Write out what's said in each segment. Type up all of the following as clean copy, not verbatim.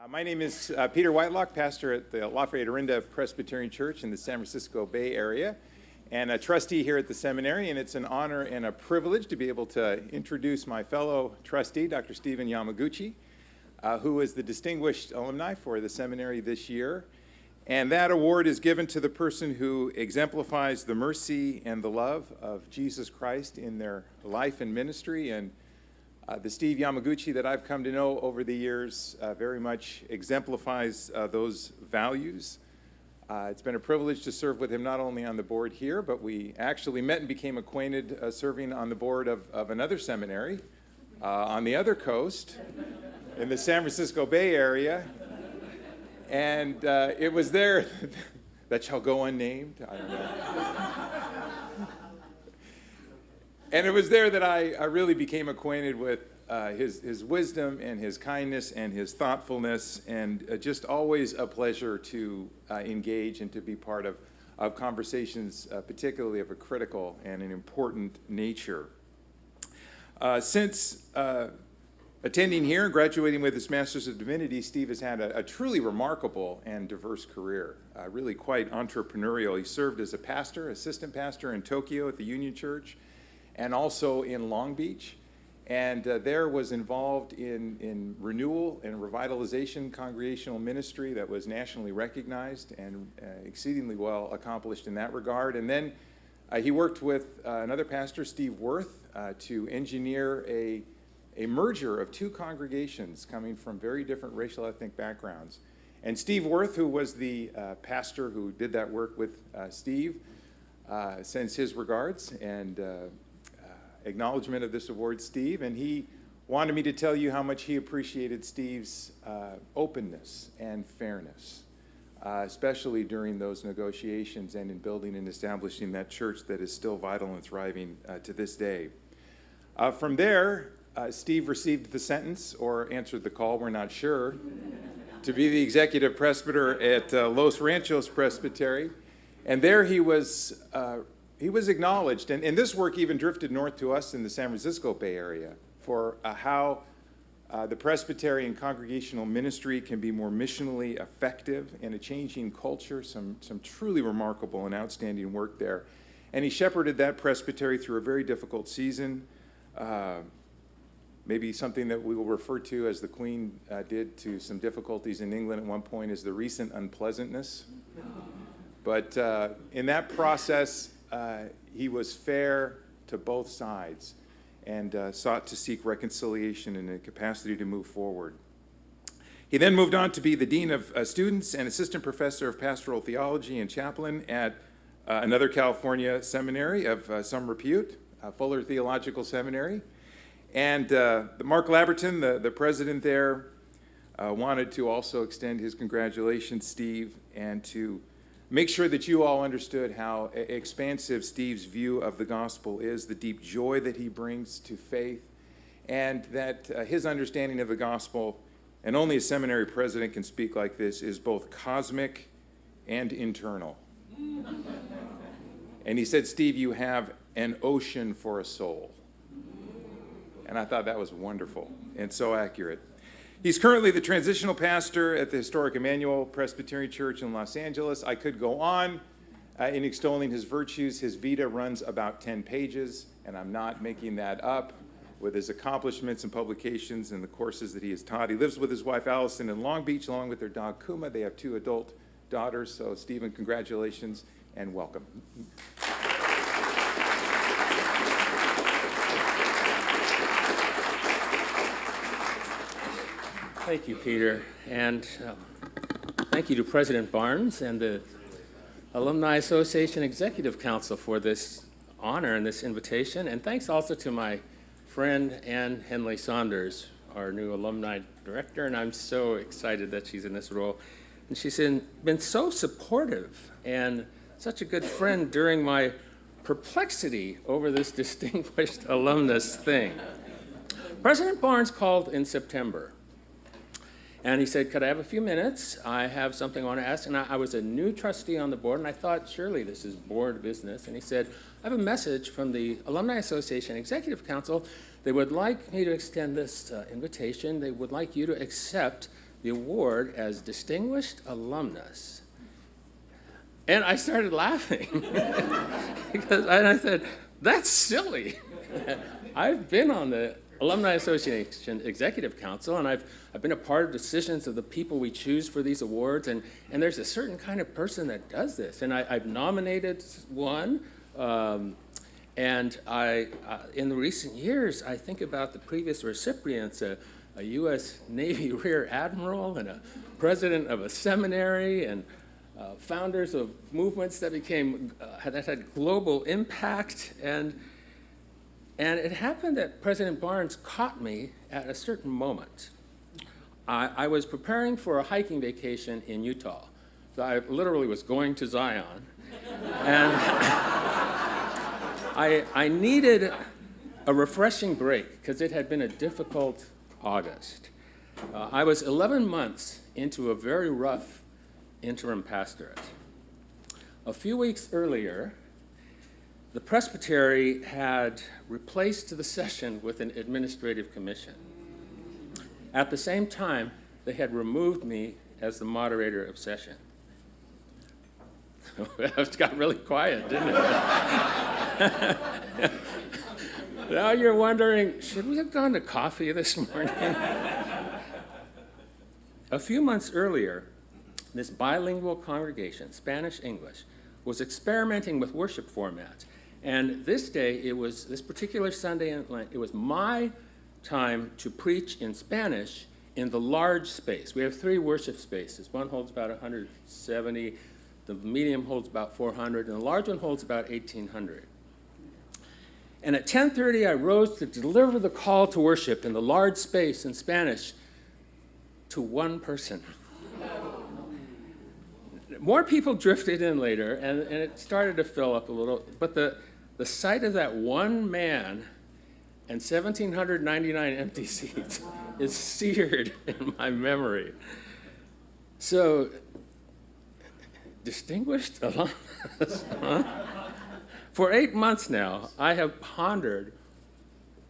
My name is Peter Whitelock, pastor at the Lafayette Orinda Presbyterian Church in the San Francisco Bay Area, and a trustee here at the seminary, and it's an honor and a privilege to be able to introduce my fellow trustee, Dr. Stephen Yamaguchi, who is the distinguished alumni for the seminary this year. And that award is given to the person who exemplifies the mercy and the love of Jesus Christ in their life and ministry. And the Steve Yamaguchi that I've come to know over the years very much exemplifies those values. It's been a privilege to serve with him not only on the board here, but we actually met and became acquainted serving on the board of another seminary on the other coast in the San Francisco Bay Area. And it was there that shall go unnamed. I don't know. And it was there that I really became acquainted with his wisdom and his kindness and his thoughtfulness, and just always a pleasure to engage and to be part of conversations, particularly of a critical and an important nature. Since attending here and graduating with his Master's of Divinity, Steve has had a truly remarkable and diverse career, really quite entrepreneurial. He served as a pastor, assistant pastor in Tokyo at the Union Church, and also in Long Beach, and there was involved in renewal and revitalization congregational ministry that was nationally recognized and exceedingly well accomplished in that regard. And then he worked with another pastor, Steve Worth, to engineer a merger of two congregations coming from very different racial ethnic backgrounds. And Steve Worth, who was the pastor who did that work with Steve, sends his regards and acknowledgement of this award, Steve, and he wanted me to tell you how much he appreciated Steve's openness and fairness, especially during those negotiations and in building and establishing that church that is still vital and thriving to this day. From there, Steve received the sentence, or answered the call, we're not sure, to be the executive presbyter at Los Ranchos Presbytery, and there he was acknowledged, and this work even drifted north to us in the San Francisco Bay Area for how the Presbyterian congregational ministry can be more missionally effective in a changing culture, some truly remarkable and outstanding work there. And he shepherded that presbytery through a very difficult season, maybe something that we will refer to as the Queen did to some difficulties in England at one point as the recent unpleasantness. But in that process, he was fair to both sides and sought to seek reconciliation and a capacity to move forward. He then moved on to be the dean of students and assistant professor of pastoral theology and chaplain at another California seminary of some repute, Fuller Theological Seminary. And Mark Labberton, the president there, wanted to also extend his congratulations, Steve, and to make sure that you all understood how expansive Steve's view of the gospel is, the deep joy that he brings to faith, and that his understanding of the gospel, and only a seminary president can speak like this, is both cosmic and internal. And he said, Steve, you have an ocean for a soul. And I thought that was wonderful and so accurate. He's currently the transitional pastor at the historic Immanuel Presbyterian Church in Los Angeles. I could go on in extolling his virtues. His vita runs about 10 pages, and I'm not making that up, with his accomplishments and publications and the courses that he has taught. He lives with his wife Allison in Long Beach, along with their dog Kuma. They have 2 adult daughters. So, Stephen, congratulations and welcome. Thank you, Peter, and thank you to President Barnes and the Alumni Association Executive Council for this honor and this invitation, and thanks also to my friend Ann Henley Saunders, our new alumni director, and I'm so excited that she's in this role. And she's been so supportive and such a good friend during my perplexity over this distinguished alumnus thing. President Barnes called in September. And he said, could I have a few minutes? I have something I want to ask. And I was a new trustee on the board, and I thought, surely this is board business. And he said, I have a message from the Alumni Association Executive Council. They would like me to extend this invitation. They would like you to accept the award as Distinguished Alumnus. And I started laughing and I said, that's silly. I've been on the Alumni Association Executive Council, and I've been a part of decisions of the people we choose for these awards, and there's a certain kind of person that does this. And I've nominated one, and in the recent years, I think about the previous recipients, a U.S. Navy Rear Admiral and a president of a seminary, and founders of movements that had global impact, and it happened that President Barnes caught me at a certain moment. I was preparing for a hiking vacation in Utah. So I literally was going to Zion. And I needed a refreshing break because it had been a difficult August. I was 11 months into a very rough interim pastorate. A few weeks earlier, the presbytery had replaced the session with an administrative commission. At the same time, they had removed me as the moderator of session. It got really quiet, didn't it? Now you're wondering, should we have gone to coffee this morning? A few months earlier, this bilingual congregation, Spanish-English, was experimenting with worship formats. And this particular Sunday in Lent, it was my time to preach in Spanish in the large space. We have 3 worship spaces. One holds about 170, the medium holds about 400, and the large one holds about 1,800. And at 10:30, I rose to deliver the call to worship in the large space in Spanish to one person. More people drifted in later, and it started to fill up a little, but the sight of that one man and 1,799 empty seats is seared in my memory. So, distinguished alumnus, huh? For 8 months now, I have pondered,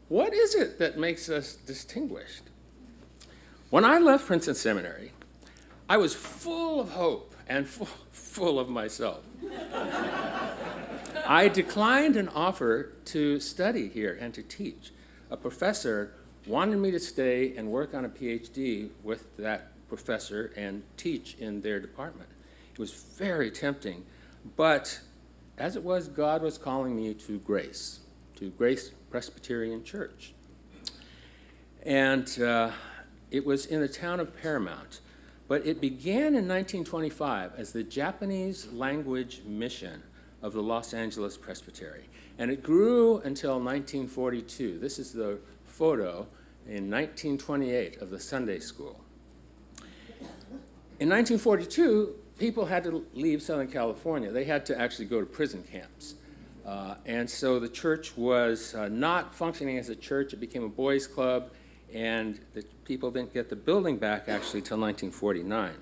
what is it that makes us distinguished? When I left Princeton Seminary, I was full of hope and full of myself. I declined an offer to study here and to teach. A professor wanted me to stay and work on a PhD with that professor and teach in their department. It was very tempting, but as it was, God was calling me to Grace Presbyterian Church. And it was in the town of Paramount, but it began in 1925 as the Japanese language mission of the Los Angeles Presbytery. And it grew until 1942. This is the photo in 1928 of the Sunday school. In 1942, people had to leave Southern California. They had to actually go to prison camps. And so the church was not functioning as a church. It became a boys' club, and the people didn't get the building back actually till 1949.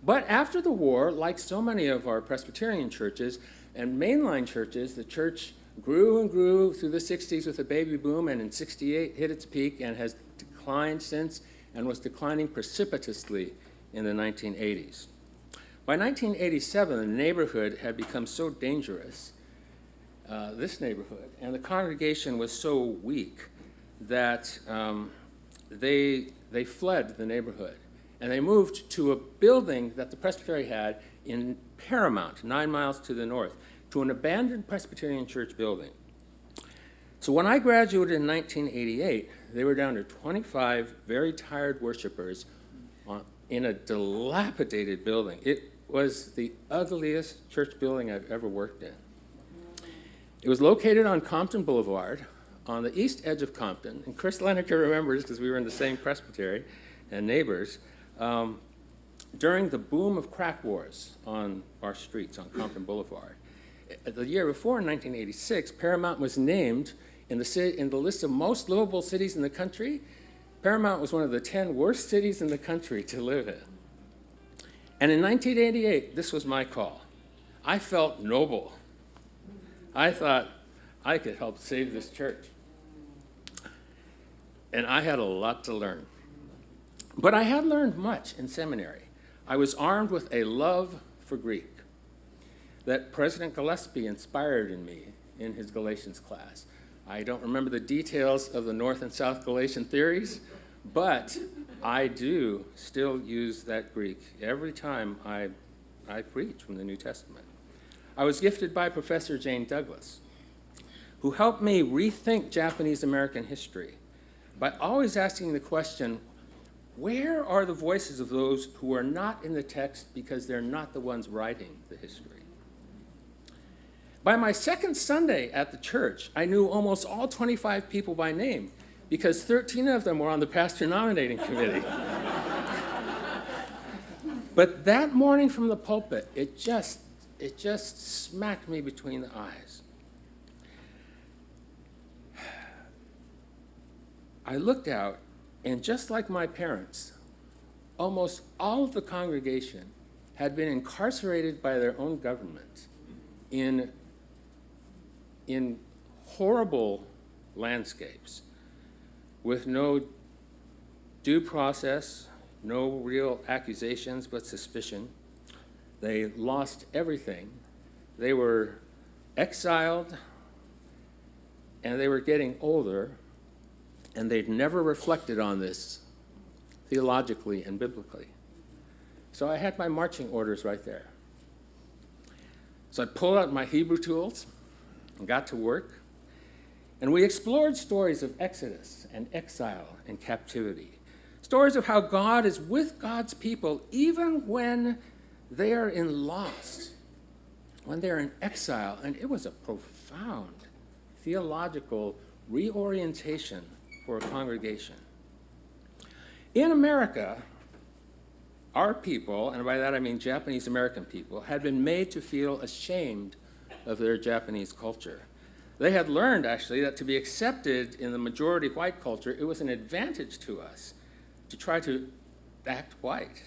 But after the war, like so many of our Presbyterian churches and mainline churches, the church grew and grew through the 60s with a baby boom, and in 68 hit its peak and has declined since and was declining precipitously in the 1980s. By 1987, the neighborhood had become so dangerous, this neighborhood, and the congregation was so weak that they fled the neighborhood. And they moved to a building that the Presbytery had in Paramount, 9 miles to the north, to an abandoned Presbyterian church building. So when I graduated in 1988, they were down to 25 very tired worshipers in a dilapidated building. It was the ugliest church building I've ever worked in. It was located on Compton Boulevard, on the east edge of Compton, and Chris Lineker remembers because we were in the same presbytery and neighbors, during the boom of crack wars on our streets on Compton Boulevard. The year before, in 1986, Paramount was named in the list of most livable cities in the country. Paramount was one of the 10 worst cities in the country to live in. And in 1988, this was my call. I felt noble. I thought I could help save this church. And I had a lot to learn. But I had learned much in seminary. I was armed with a love for Greek that President Gillespie inspired in me in his Galatians class. I don't remember the details of the North and South Galatian theories, but I do still use that Greek every time I preach from the New Testament. I was gifted by Professor Jane Douglas, who helped me rethink Japanese American history by always asking the question, where are the voices of those who are not in the text because they're not the ones writing the history? By my second Sunday at the church, I knew almost all 25 people by name because 13 of them were on the pastor nominating committee. But that morning from the pulpit, it just smacked me between the eyes. I looked out, and just like my parents, almost all of the congregation had been incarcerated by their own government in horrible landscapes with no due process, no real accusations but suspicion. They lost everything. They were exiled, and they were getting older, and they'd never reflected on this theologically and biblically. So I had my marching orders right there. So I pulled out my Hebrew tools and got to work, and we explored stories of Exodus and exile and captivity, stories of how God is with God's people even when they are in loss, when they're in exile, and it was a profound theological reorientation for a congregation. In America, our people, and by that I mean Japanese American people, had been made to feel ashamed of their Japanese culture. They had learned, actually, that to be accepted in the majority white culture, it was an advantage to us to try to act white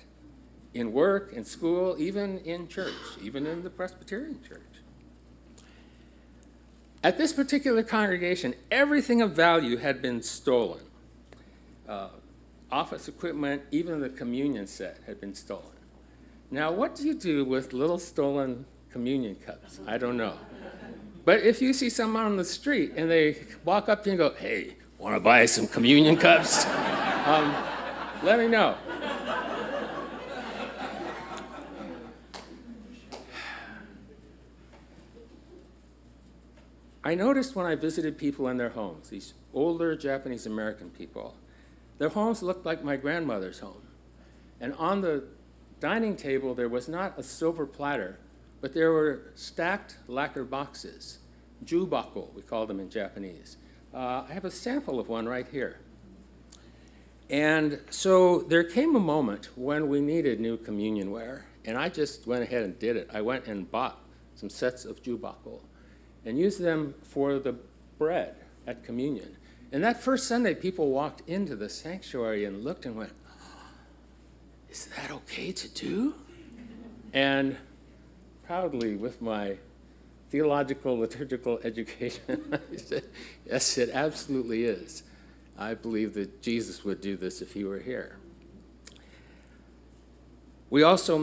in work, in school, even in church, even in the Presbyterian church. At this particular congregation, everything of value had been stolen. Office equipment, even the communion set had been stolen. Now, what do you do with little stolen communion cups? I don't know. But if you see someone on the street and they walk up to you and go, "Hey, want to buy some communion cups?" Let me know. I noticed when I visited people in their homes, these older Japanese American people, their homes looked like my grandmother's home. And on the dining table, there was not a silver platter, but there were stacked lacquer boxes, jubako, we call them in Japanese. I have a sample of one right here. And so there came a moment when we needed new communionware, and I just went ahead and did it. I went and bought some sets of jubako and used them for the bread at communion. And that first Sunday, people walked into the sanctuary and looked and went, "Is that okay to do?" And proudly, with my theological, liturgical education, I said, "Yes, it absolutely is. I believe that Jesus would do this if he were here." We also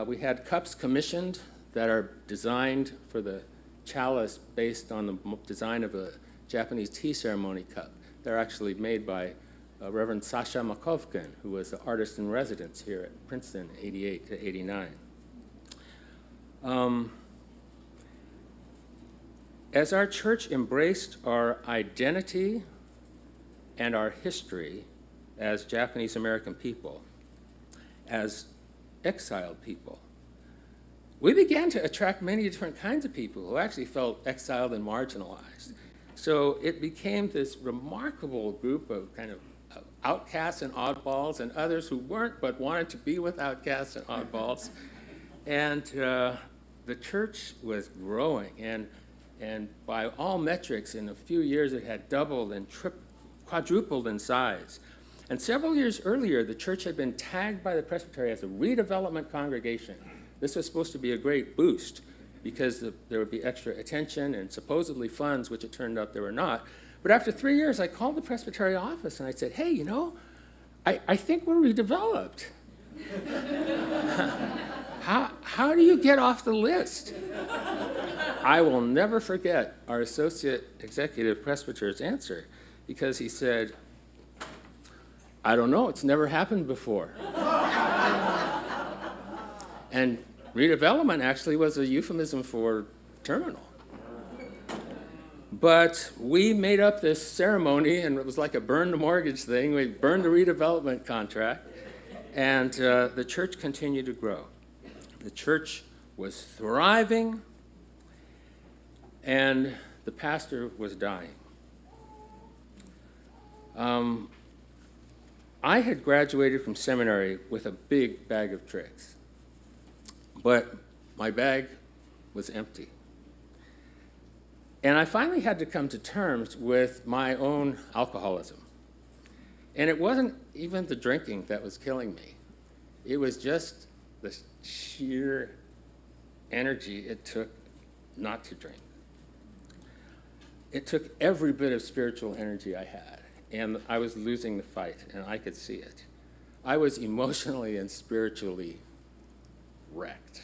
we had cups commissioned that are designed for the chalice based on the design of a Japanese tea ceremony cup. They're actually made by Reverend Sasha Makovkin, who was the artist in residence here at Princeton, 88 to 89. As our church embraced our identity and our history as Japanese American people, as exiled people, we began to attract many different kinds of people who actually felt exiled and marginalized. So it became this remarkable group of kind of outcasts and oddballs, and others who weren't but wanted to be with outcasts and oddballs. And the church was growing, and by all metrics, in a few years it had doubled and quadrupled in size. And several years earlier, the church had been tagged by the Presbytery as a redevelopment congregation. This was supposed to be a great boost because there would be extra attention and supposedly funds, which it turned out there were not. But after 3 years, I called the Presbytery office and I said, "Hey, I think we're redeveloped. How do you get off the list? I will never forget our associate executive presbyter's answer, because he said, I don't know, it's never happened before. And redevelopment actually was a euphemism for terminal. But we made up this ceremony, and it was like a burn the mortgage thing. We burned the redevelopment contract, and the church continued to grow. The church was thriving, and the pastor was dying. I had graduated from seminary with a big bag of tricks, but my bag was empty. And I finally had to come to terms with my own alcoholism. And it wasn't even the drinking that was killing me. It was just the sheer energy it took not to drink. It took every bit of spiritual energy I had, and I was losing the fight, and I could see it. I was emotionally and spiritually wrecked.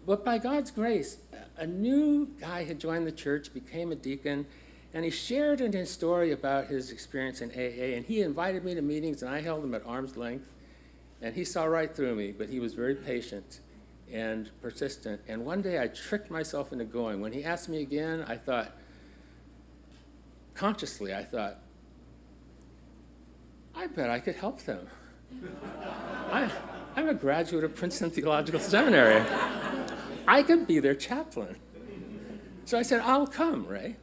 But by God's grace, a new guy had joined the church, became a deacon, and he shared in his story about his experience in AA, and he invited me to meetings, and I held him at arm's length, and he saw right through me, but he was very patient and persistent. And one day I tricked myself into going. When he asked me again, I thought, consciously, I thought, I bet I could help them. I'm a graduate of Princeton Theological Seminary. I could be their chaplain. So I said, I'll come, Ray.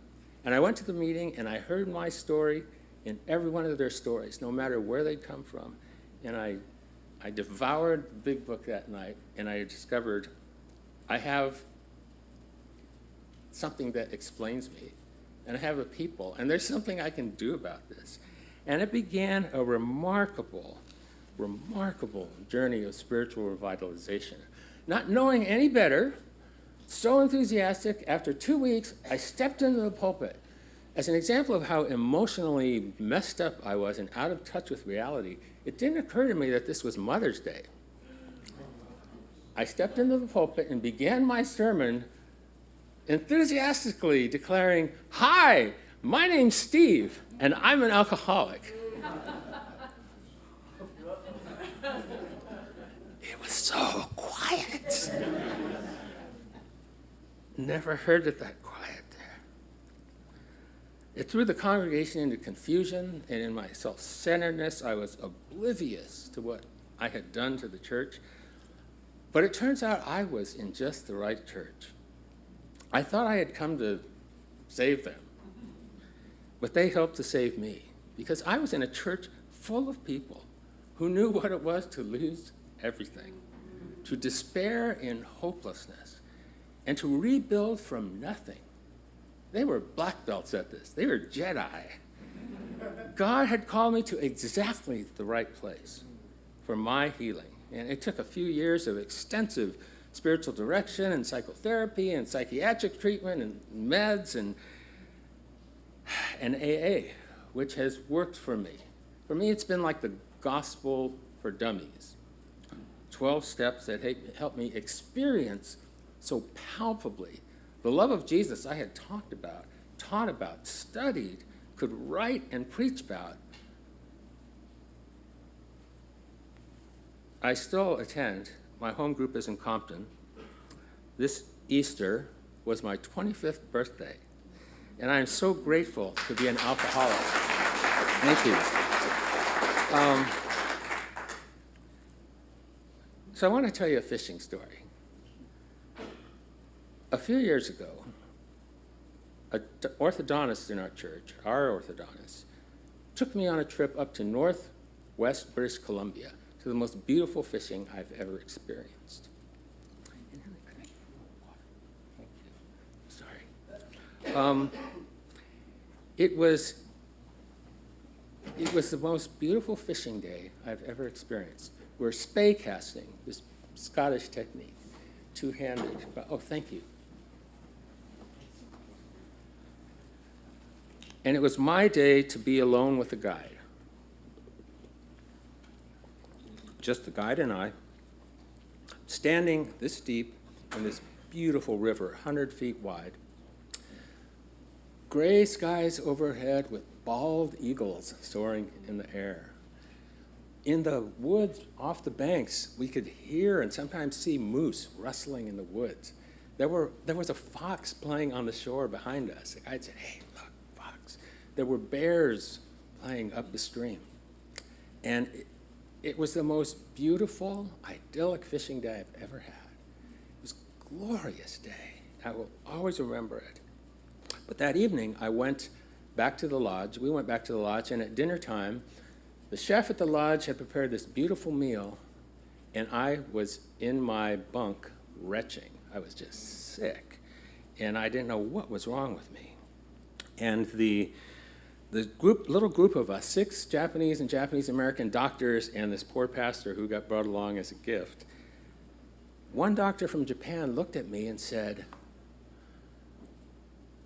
And I went to the meeting, and I heard my story in every one of their stories, no matter where they'd come from. And I devoured the big book that night, and I discovered I have something that explains me, and I have a people, and there's something I can do about this. And it began a remarkable journey of spiritual revitalization. Not knowing any better, so enthusiastic, after 2 weeks, I stepped into the pulpit. As an example of how emotionally messed up I was and out of touch with reality, it didn't occur to me that this was Mother's Day. I stepped into the pulpit and began my sermon enthusiastically declaring, "Hi, my name's Steve, and I'm an alcoholic." It was so quiet. Never heard it that quiet there. It threw the congregation into confusion, and in my self-centeredness, I was oblivious to what I had done to the church. But it turns out I was in just the right church. I thought I had come to save them, but they helped to save me, because I was in a church full of people who knew what it was to lose everything, to despair in hopelessness, and to rebuild from nothing. They were black belts at this. They were Jedi. God had called me to exactly the right place for my healing. And it took a few years of extensive spiritual direction and psychotherapy and psychiatric treatment and meds and AA, which has worked for me. For me, it's been like the gospel for dummies. 12 steps that helped me experience so palpably the love of Jesus I had talked about, taught about, studied, could write and preach about. I still attend. My home group is in Compton. This Easter was my 25th birthday, and I am so grateful to be an alcoholic. Thank you. So I want to tell you a fishing story. A few years ago, an orthodontist in our church, our orthodontist, took me on a trip up to northwest British Columbia to the most beautiful fishing I've ever experienced. Sorry. It was the most beautiful fishing day I've ever experienced. We're spey casting, this Scottish technique, two-handed. Oh, thank you. And it was my day to be alone with a guide. just the guide and I, standing this deep in this beautiful river, 100 feet wide. Gray skies overhead with bald eagles soaring in the air. In the woods off the banks, we could hear and sometimes see moose rustling in the woods. There was a fox playing on the shore behind us. The guide said, "Hey, look, fox." There were bears playing up the stream. And it was the most beautiful, idyllic fishing day I've ever had. It was a glorious day. I will always remember it. But that evening, I went back to the lodge. We went back to the lodge, and at dinner time, the chef at the lodge had prepared this beautiful meal, and I was in my bunk retching. I was just sick, and I didn't know what was wrong with me. And the little group of us, 6 Japanese and Japanese-American doctors and this poor pastor who got brought along as a gift, one doctor from Japan looked at me and said,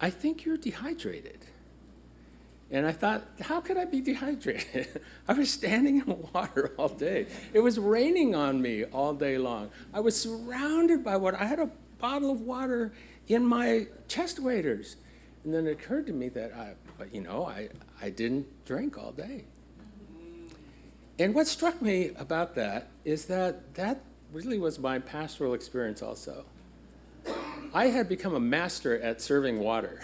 "I think you're dehydrated." And I thought, how could I be dehydrated? I was standing in water all day. It was raining on me all day long. I was surrounded by water. I had a bottle of water in my chest waders. And then it occurred to me that I didn't drink all day. And what struck me about that is that really was my pastoral experience also. I had become a master at serving water.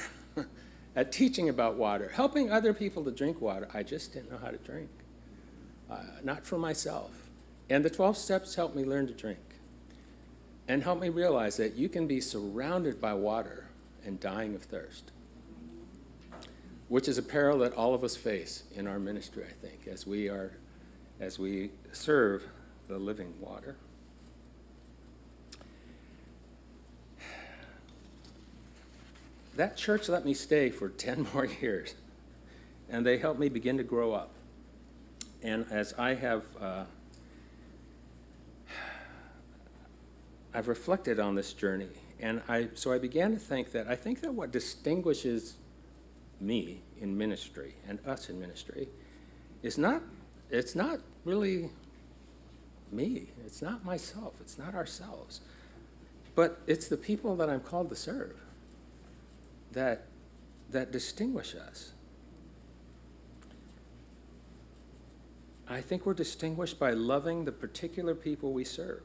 At teaching about water, helping other people to drink water. I just didn't know how to drink, not for myself. And the 12 steps helped me learn to drink and helped me realize that you can be surrounded by water and dying of thirst, which is a peril that all of us face in our ministry, I think, as we serve the living water. That church let me stay for 10 more years, and they helped me begin to grow up. And as I've reflected on this journey, and so I began to think that what distinguishes me in ministry and us in ministry it's not really me, it's not myself, it's not ourselves, but it's the people that I'm called to serve that distinguish us. I think we're distinguished by loving the particular people we serve.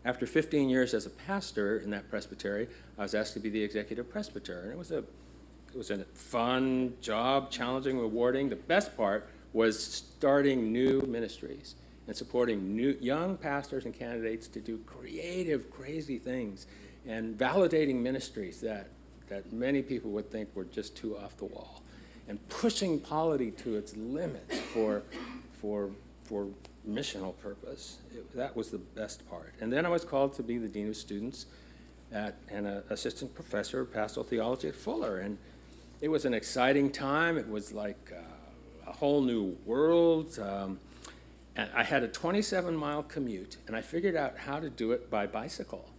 After 15 years as a pastor in that presbytery, I was asked to be the executive presbyter, and it was a fun job, challenging, rewarding. The best part was starting new ministries and supporting new young pastors and candidates to do creative, crazy things and validating ministries that many people would think were just too off the wall, and pushing polity to its limits for missional purpose. That was the best part. And then I was called to be the dean of students and an assistant professor of pastoral theology at Fuller, and it was an exciting time. It was like a whole new world. And I had a 27-mile commute, and I figured out how to do it by bicycle.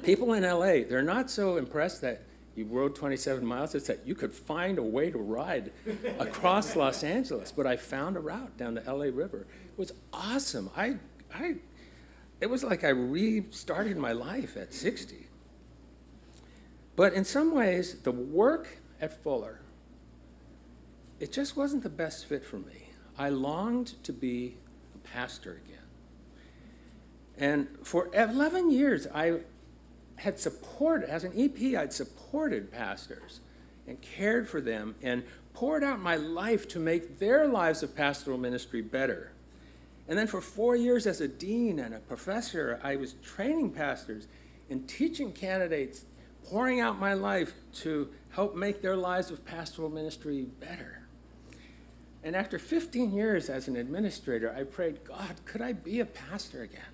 People in LA, they're not so impressed that you rode 27 miles. It's that you could find a way to ride across Los Angeles. But I found a route down the LA River. It was awesome. It was like I restarted my life at 60. But in some ways, the work at Fuller, it just wasn't the best fit for me. I longed to be a pastor again. And for 11 years, I had supported, as an EP, I'd supported pastors and cared for them and poured out my life to make their lives of pastoral ministry better. And then for 4 years as a dean and a professor, I was training pastors and teaching candidates, pouring out my life to help make their lives of pastoral ministry better. And after 15 years as an administrator, I prayed, God, could I be a pastor again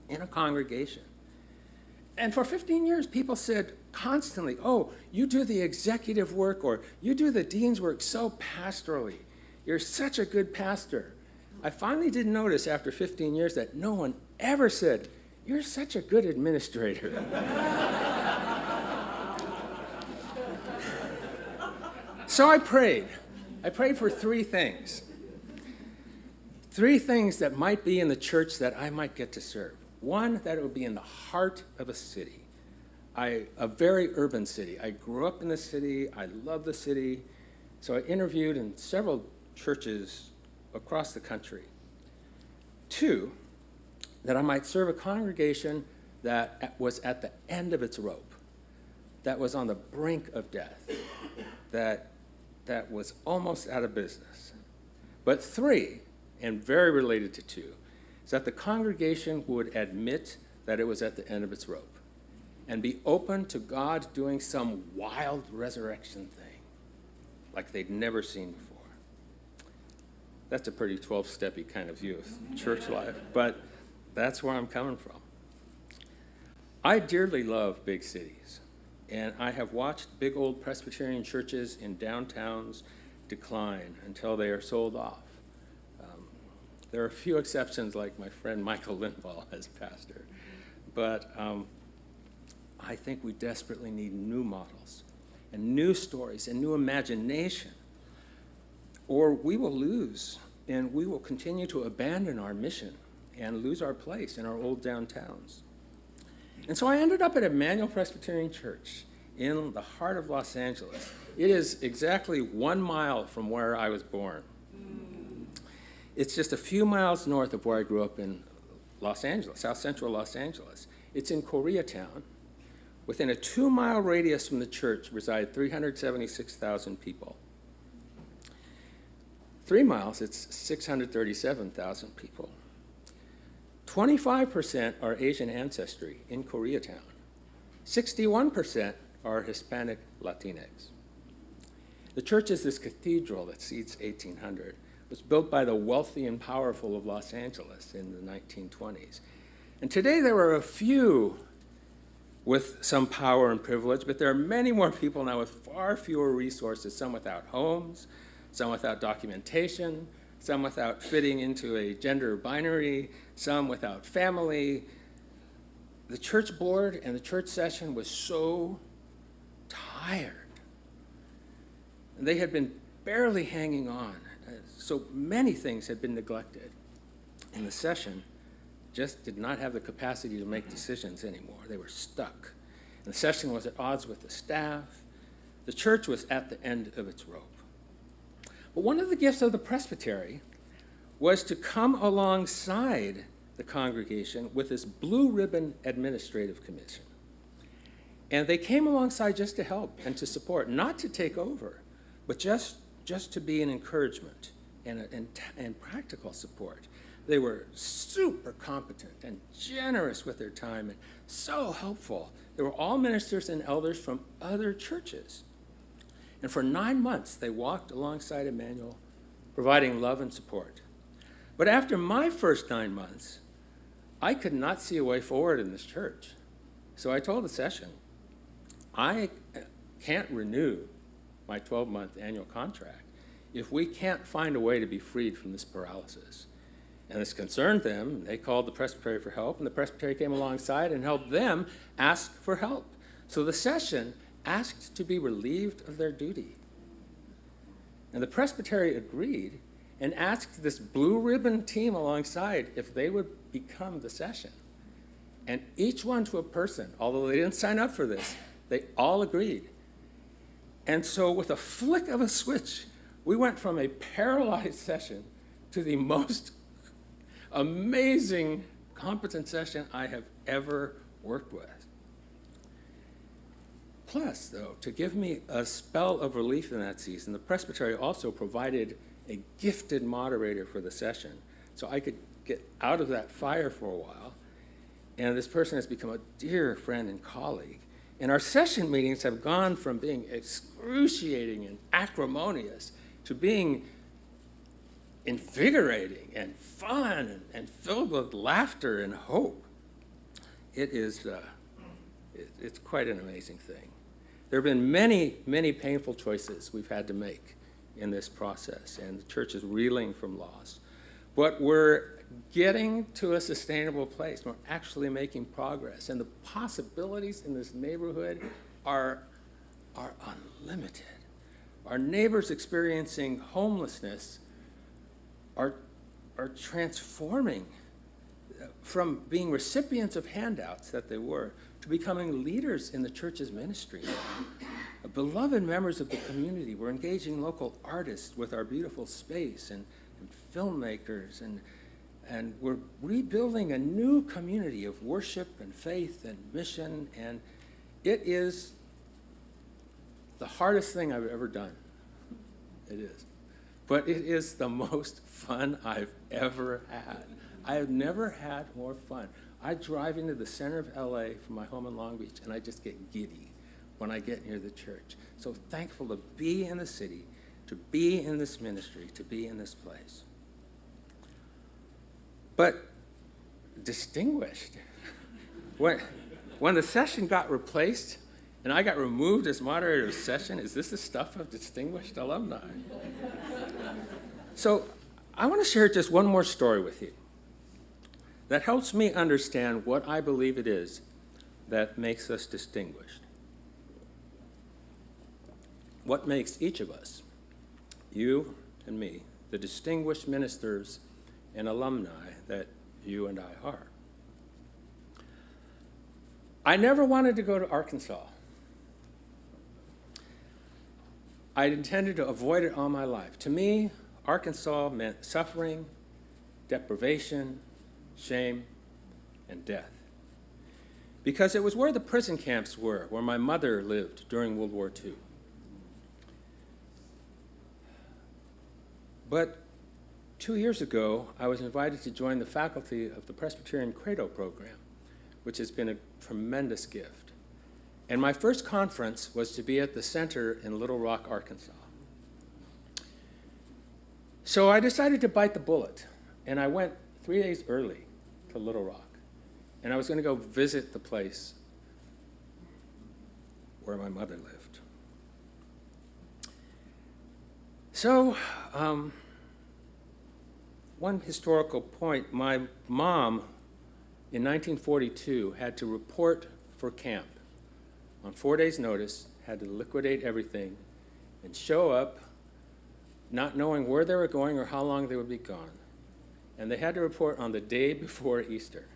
in a congregation? And for 15 years, people said constantly, oh, you do the executive work or you do the dean's work so pastorally. You're such a good pastor. I finally did notice after 15 years that no one ever said, you're such a good administrator. So I prayed. I prayed for 3 things. 3 things that might be in the church that I might get to serve. One, that it would be in the heart of a city, a very urban city. I grew up in the city. I love the city. So I interviewed in several churches across the country. 2, that I might serve a congregation that was at the end of its rope, that was on the brink of death, that was almost out of business. But 3, and very related to 2, is that the congregation would admit that it was at the end of its rope and be open to God doing some wild resurrection thing like they'd never seen before. That's a pretty 12-steppy kind of view of church life, but that's where I'm coming from. I dearly love big cities, and I have watched big old Presbyterian churches in downtowns decline until they are sold off. There are a few exceptions, like my friend Michael Lindvall as pastor, but I think we desperately need new models and new stories and new imagination, or we will lose, and we will continue to abandon our mission and lose our place in our old downtowns. And so I ended up at Immanuel Presbyterian Church in the heart of Los Angeles. It is exactly 1 mile from where I was born. It's just a few miles north of where I grew up in Los Angeles, South Central Los Angeles. It's in Koreatown. Within a 2-mile radius from the church reside 376,000 people. 3 miles, it's 637,000 people. 25% are Asian ancestry in Koreatown. 61% are Hispanic Latinx. The church is this cathedral that seats 1,800. It was built by the wealthy and powerful of Los Angeles in the 1920s. And today there are a few with some power and privilege, but there are many more people now with far fewer resources, some without homes, some without documentation, some without fitting into a gender binary, some without family. The church board and the church session was so tired. And they had been barely hanging on. So many things had been neglected. And the session just did not have the capacity to make decisions anymore. They were stuck. And the session was at odds with the staff. The church was at the end of its rope. But one of the gifts of the presbytery was to come alongside the congregation with this blue ribbon administrative commission. And they came alongside just to help and to support, not to take over, but just to be an encouragement and practical support. They were super competent and generous with their time and so helpful. They were all ministers and elders from other churches. And for 9 months, they walked alongside Immanuel, providing love and support. But after my first 9 months, I could not see a way forward in this church. So I told the session, I can't renew my 12-month annual contract if we can't find a way to be freed from this paralysis. And this concerned them. They called the presbytery for help, and the presbytery came alongside and helped them ask for help. So the session asked to be relieved of their duty. And the presbytery agreed and asked this blue ribbon team alongside if they would become the session. And each one to a person, although they didn't sign up for this, they all agreed. And so with a flick of a switch, we went from a paralyzed session to the most amazing, competent session I have ever worked with. Plus, though, to give me a spell of relief in that season, the presbytery also provided a gifted moderator for the session, so I could get out of that fire for a while. And this person has become a dear friend and colleague. And our session meetings have gone from being excruciating and acrimonious to being invigorating and fun and filled with laughter and hope. It's quite an amazing thing. There have been many, many painful choices we've had to make in this process, and the church is reeling from loss. But we're getting to a sustainable place. We're actually making progress, and the possibilities in this neighborhood are unlimited. Our neighbors experiencing homelessness are are transforming from being recipients of handouts that they were to becoming leaders in the church's ministry. Beloved members of the community. We're engaging local artists with our beautiful space and filmmakers, and we're rebuilding a new community of worship and faith and mission, and it is the hardest thing I've ever done. It is. But it is the most fun I've ever had. I have never had more fun. I drive into the center of LA from my home in Long Beach, and I just get giddy when I get near the church. So thankful to be in the city, to be in this ministry, to be in this place. But distinguished. When the session got replaced and I got removed as moderator of session, is this the stuff of distinguished alumni? So I want to share just one more story with you that helps me understand what I believe it is that makes us distinguished. What makes each of us, you and me, the distinguished ministers and alumni that you and I are. I never wanted to go to Arkansas. I intended to avoid it all my life. To me, Arkansas meant suffering, deprivation, shame, and death. Because it was where the prison camps were, where my mother lived during World War II. But 2 years ago, I was invited to join the faculty of the Presbyterian Credo program, which has been a tremendous gift. And my first conference was to be at the center in Little Rock, Arkansas. So I decided to bite the bullet, and I went 3 days early to Little Rock. And I was going to go visit the place where my mother lived. So, one historical point, my mom in 1942 had to report for camp on 4 days' notice, had to liquidate everything and show up not knowing where they were going or how long they would be gone. And they had to report on the day before Easter.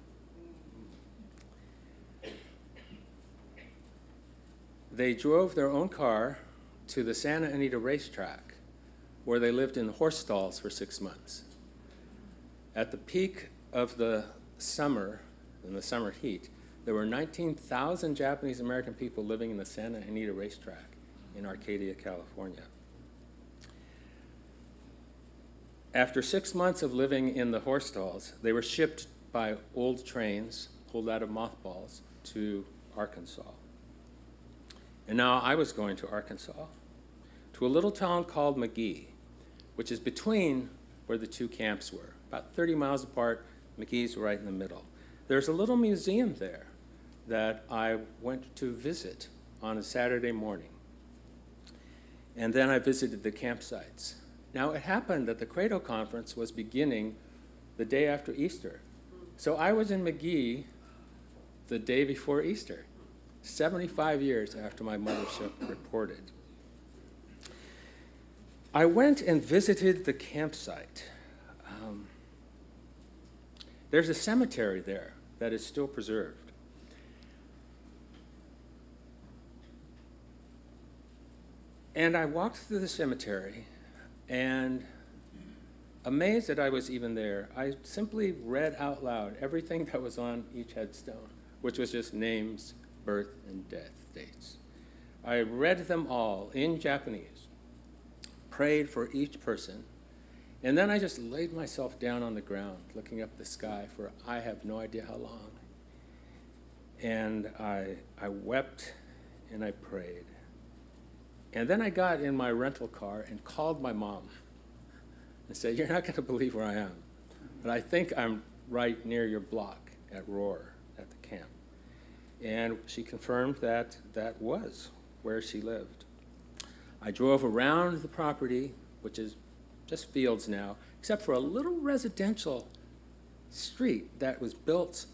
They drove their own car to the Santa Anita racetrack, where they lived in horse stalls for 6 months. At the peak of the summer, in the summer heat, there were 19,000 Japanese American people living in the Santa Anita racetrack in Arcadia, California. After 6 months of living in the horse stalls, they were shipped by old trains pulled out of mothballs to Arkansas. And now I was going to Arkansas, to a little town called McGee, which is between where the two camps were. About 30 miles apart, McGee's right in the middle. There's a little museum there that I went to visit on a Saturday morning. And then I visited the campsites. Now, it happened that the Credo Conference was beginning the day after Easter. So I was in McGee the day before Easter, 75 years after my mothership reported. I went and visited the campsite. There's a cemetery there that is still preserved. And I walked through the cemetery, and amazed that I was even there, I simply read out loud everything that was on each headstone, which was just names, birth, and death dates. I read them all in Japanese, prayed for each person, and then I just laid myself down on the ground, looking up the sky for I have no idea how long. And I wept and I prayed. And then I got in my rental car and called my mom and said, "You're not going to believe where I am, but I think I'm right near your block at Roar at the camp." And she confirmed that that was where she lived. I drove around the property, which is just fields now, except for a little residential street that was built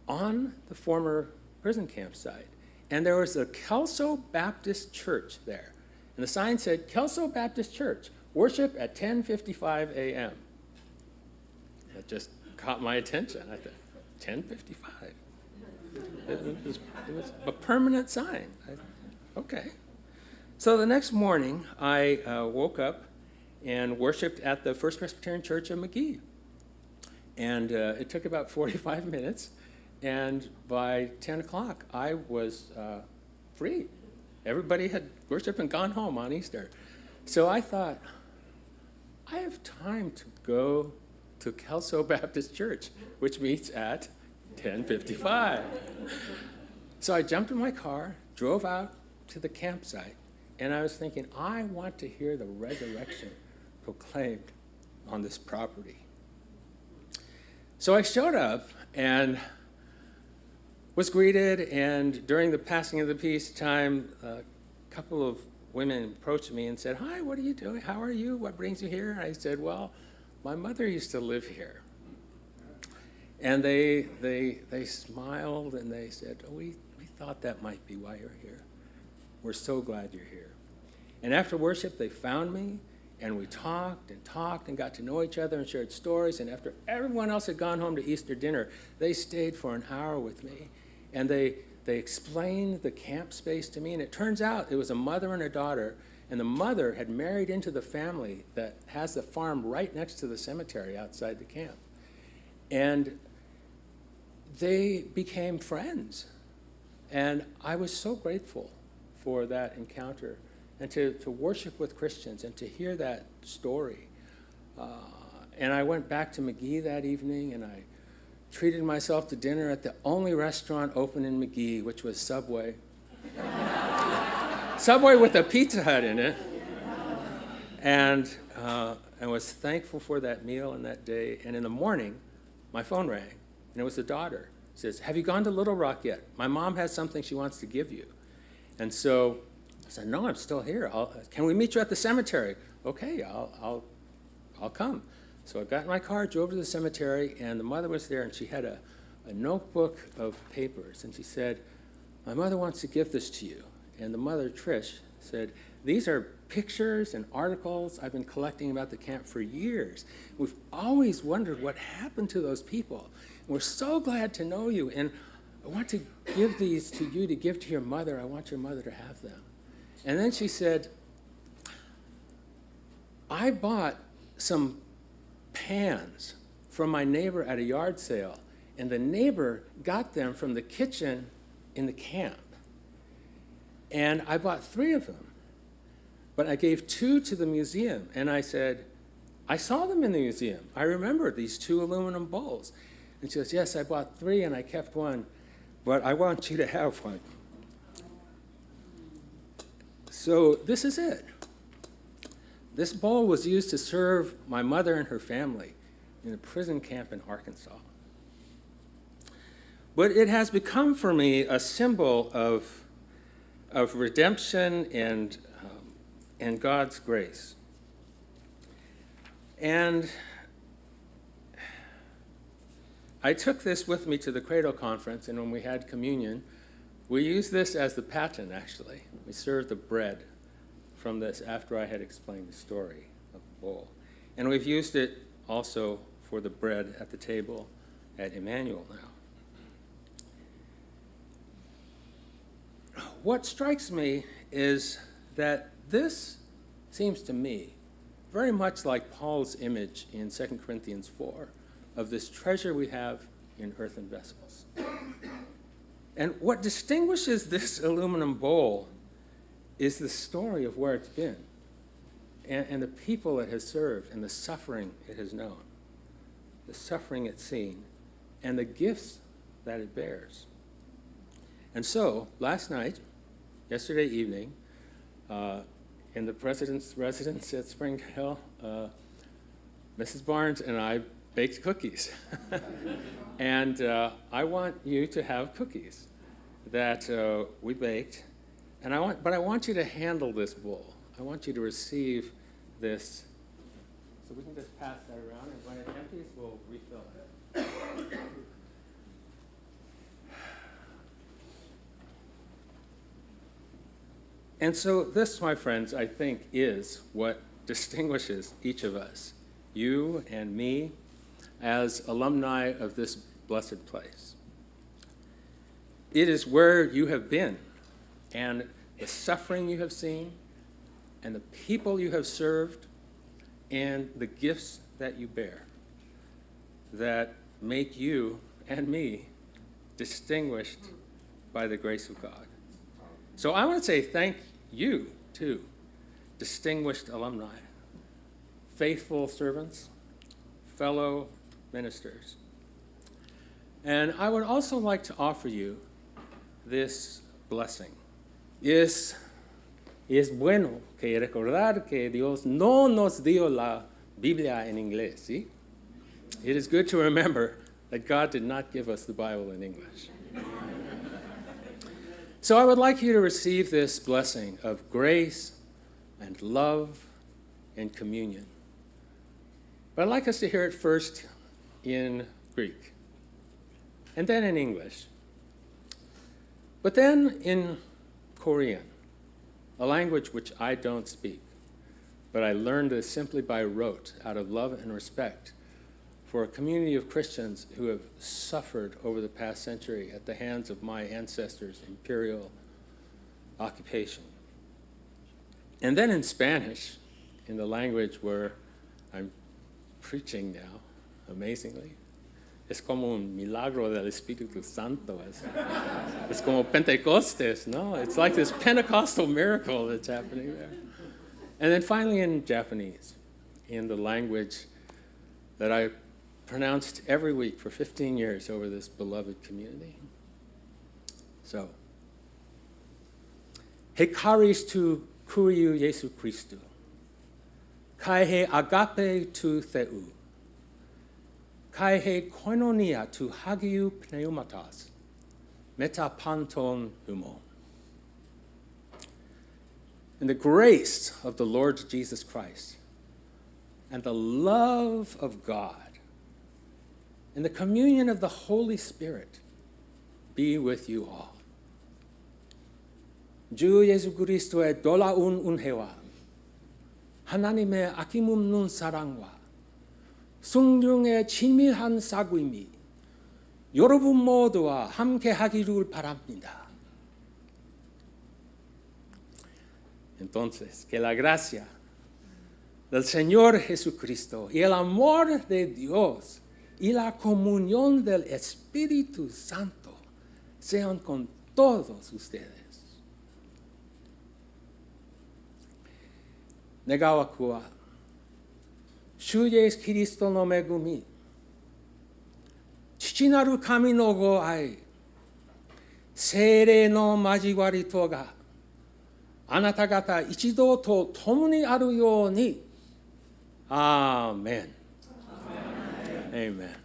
on the former prison campsite. And there was a Kelso Baptist Church there. And the sign said, "Kelso Baptist Church, worship at 10:55 a.m. It just caught my attention. I thought, 10:55. It was a permanent sign. Okay. So the next morning, I woke up and worshiped at the First Presbyterian Church of McGee. And it took about 45 minutes. And by 10 o'clock, I was free. Everybody had worshiped and gone home on Easter. So I thought, I have time to go to Kelso Baptist Church, which meets at 10:55. So I jumped in my car, drove out to the campsite, and I was thinking, I want to hear the resurrection proclaimed on this property. So I showed up and was greeted, and during the passing of the peace time, a couple of women approached me and said, "Hi, what are you doing? How are you? What brings you here?" And I said, "Well, my mother used to live here." And they smiled and they said, "Oh, we thought that might be why you're here. We're so glad you're here." And after worship, they found me, and we talked and got to know each other and shared stories. And after everyone else had gone home to Easter dinner, they stayed for an hour with me. And they explained the camp space to me. And it turns out it was a mother and a daughter. And the mother had married into the family that has the farm right next to the cemetery outside the camp. And they became friends. And I was so grateful for that encounter and to worship with Christians and to hear that story. And I went back to McGee that evening, and I treated myself to dinner at the only restaurant open in McGee, which was Subway. Subway with a Pizza Hut in it. And I was thankful for that meal and that day. And in the morning, my phone rang, and it was the daughter. It says, "Have you gone to Little Rock yet? My mom has something she wants to give you." And so I said, "No, I'm still here. Can we meet you at the cemetery?" "Okay, I'll come." So I got in my car, drove to the cemetery, and the mother was there, and she had a notebook of papers. And she said, "My mother wants to give this to you." And the mother, Trish, said, "These are pictures and articles I've been collecting about the camp for years. We've always wondered what happened to those people. We're so glad to know you, and I want to give these to you to give to your mother. I want your mother to have them." And then she said, "I bought some pans from my neighbor at a yard sale, and the neighbor got them from the kitchen in the camp. And I bought 3 of them, but I gave 2 to the museum." And I said, "I saw them in the museum. I remember these 2 aluminum bowls." And she goes, "Yes, I bought 3 and I kept 1, but I want you to have 1." So this is it. This bowl was used to serve my mother and her family in a prison camp in Arkansas. But it has become for me a symbol of redemption and God's grace. And I took this with me to the Cradle Conference, and when we had communion, we used this as the paten, actually. We served the bread from this after I had explained the story of the bowl. And we've used it also for the bread at the table at Immanuel now. What strikes me is that this seems to me very much like Paul's image in 2 Corinthians 4 of this treasure we have in earthen vessels. And what distinguishes this aluminum bowl is the story of where it's been and the people it has served and the suffering it has known, the suffering it's seen, and the gifts that it bears. And so, last night, yesterday evening, in the president's residence at Spring Hill, Mrs. Barnes and I baked cookies. And I want you to have cookies that we baked. And I want you to handle this bowl. I want you to receive this. So we can just pass that around, and when it empties, we'll refill it. And so this, my friends, I think is what distinguishes each of us, you and me, as alumni of this blessed place. It is where you have been, and the suffering you have seen, and the people you have served, and the gifts that you bear that make you and me distinguished by the grace of God. So I want to say thank you, too, distinguished alumni, faithful servants, fellow ministers. And I would also like to offer you this blessing. Es bueno que recordar que Dios no nos dio la Biblia en inglés, ¿sí? It is good to remember that God did not give us the Bible in English. So I would like you to receive this blessing of grace and love and communion. But I'd like us to hear it first in Greek, and then in English, but then in Korean, a language which I don't speak, but I learned this simply by rote out of love and respect for a community of Christians who have suffered over the past century at the hands of my ancestors' imperial occupation. And then in Spanish, in the language where I'm preaching now, amazingly. Es como un milagro del Espíritu Santo. Es como Pentecostes, no? It's like this Pentecostal miracle that's happening there. And then finally in Japanese, in the language that I pronounced every week for 15 years over this beloved community. So, Hekaris tu kuriu Jesu Christu, kai he agape tu theu, kai he koinonia tu hagiu pneumatas, meta panton humon. And the grace of the Lord Jesus Christ, and the love of God, and the communion of the Holy Spirit be with you all. 주 예수 그리스도의 놀라운 은혜와 하나님의 아낌없는 사랑과 성령의 친밀한 사귐이 여러분 모두와 함께하기를 바랍니다. Entonces, que la gracia del Señor Jesucristo y el amor de Dios y la comunión del Espíritu Santo sean con todos ustedes. 내가와 그와 주 예수 그리스도の恵み、父なる神のご愛、聖霊の交わりとがあなた方一同と共にあるように。アーメン。アーメン。